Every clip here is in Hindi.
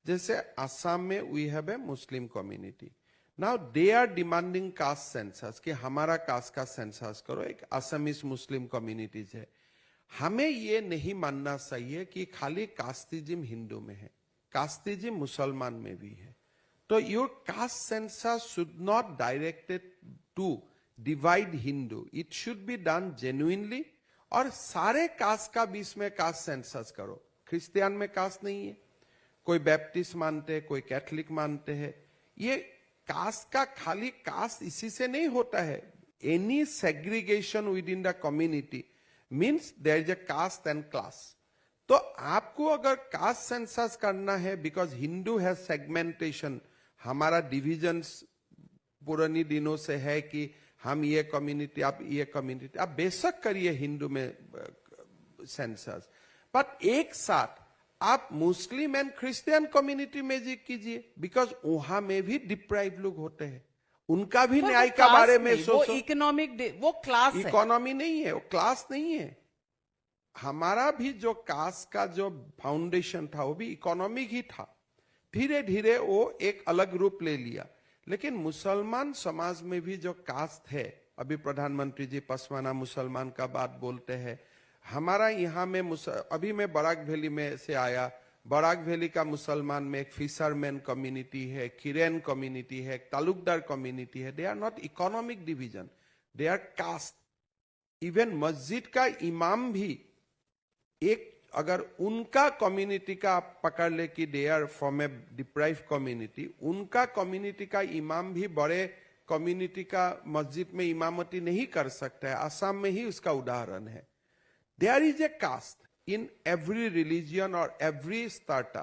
जैसे आसाम में we have a Muslim community, now they are demanding caste census कि हमारा कास्ट का सेंसस करो। एक असमीज मुस्लिम कम्युनिटीज है। हमें ये नहीं मानना चाहिए कि खाली कास्टिज्म हिंदू में है, कास्टिज्म मुसलमान में भी है। तो your caste census should not directed to divide Hindu, it should be done genuinely. और सारे कास्ट का बीच में कास्ट सेंसस करो। क्रिश्चियन में कास्ट नहीं है, कोई बैप्टिस्ट मानते हैं, कोई कैथोलिक मानते हैं। ये कास्ट का खाली कास्ट इसी से नहीं होता है। Any segregation within the community means there is a caste and class. तो आपको अगर कास्ट सेंसस करना है, बिकॉज हिंदू है सेगमेंटेशन, हमारा डिविजन्स पुरानी दिनों से है कि हम ये कम्युनिटी, आप ये कम्युनिटी, आप बेशक करिए हिंदू में सेंसस, बट एक साथ आप मुस्लिम एंड क्रिश्चियन कम्युनिटी में जी कीजिए, बिकॉज वहां में भी डिप्राइव लोग होते हैं, उनका भी न्याय का बारे में सोचो। वो इकोनॉमिक, वो क्लास है, इकोनॉमी नहीं है, वो क्लास नहीं है। हमारा भी जो कास्ट का जो फाउंडेशन था वो भी इकोनॉमिक ही था। धीरे धीरे वो एक अलग रूप ले लिया। लेकिन मुसलमान समाज में भी जो कास्ट है, अभी प्रधानमंत्री जी पसमाना मुसलमान का बात बोलते हैं। हमारा यहाँ में अभी मैं बराक वैली में से आया, बराक वैली का मुसलमान में एक फिशरमैन कम्युनिटी है, किरेन कम्युनिटी है, तालुकदार कम्युनिटी है। They are not economic division, they are caste. Even मस्जिद का इमाम भी एक, अगर उनका कम्युनिटी का आप पकड़ ले कि they are from a deprive community, उनका कम्युनिटी का इमाम भी बड़े कम्युनिटी का मस्जिद में इमामती नहीं कर सकता है। आसाम में ही उसका उदाहरण है। There is a caste in every religion और एवरी स्टार्टा,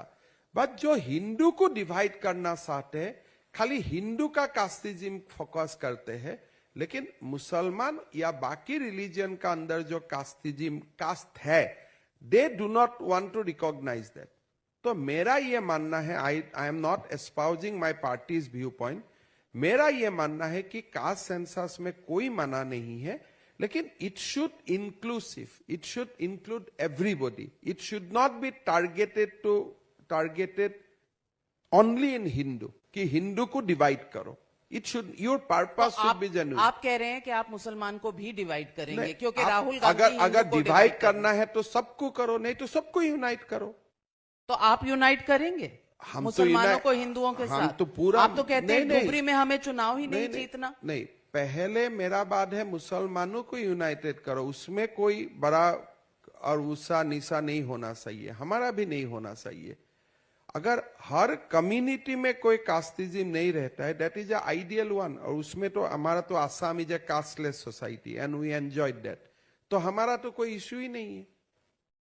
बट जो हिंदू को डिवाइड करना चाहते हैं, खाली हिंदू का कास्टिज्म फोकस करते हैं, लेकिन मुसलमान या बाकी रिलीजियन का अंदर जो कास्टिज्म कास्ट है, they do not want to recognise that. तो मेरा ये मानना है, I am not espousing my party's viewpoint, मेरा ये मानना है कि कास्ट सेंसस में कोई मना नहीं है, लेकिन it should inclusive, it should include everybody, it should not be targeted only in Hindu, कि हिंदू को डिवाइड करो। It should, your purpose should be genuine. आप कह रहे हैं कि आप मुसलमान को भी डिवाइड करेंगे, क्योंकि राहुल गांधी अगर को डिवाइड करना है तो सबको करो, नहीं तो सबको यूनाइट करो। तो आप यूनाइट करेंगे मुसलमानों को हिंदुओं के साथ? तो पूरा, आप तो कहते हैं धुबरी में हमें चुनाव ही नहीं जीतना। नहीं, पहले मेरा बात है मुसलमानों को यूनाइटेड करो, उसमें कोई बड़ा और ऊंचा नीचा नहीं होना चाहिए, हमारा भी नहीं होना चाहिए। अगर हर कम्युनिटी में कोई कास्टिज्म नहीं रहता है, that is a ideal one. और उसमें तो हमारा तो Assam is a casteless society and we enjoyed that, तो हमारा तो कोई इश्यू ही नहीं है।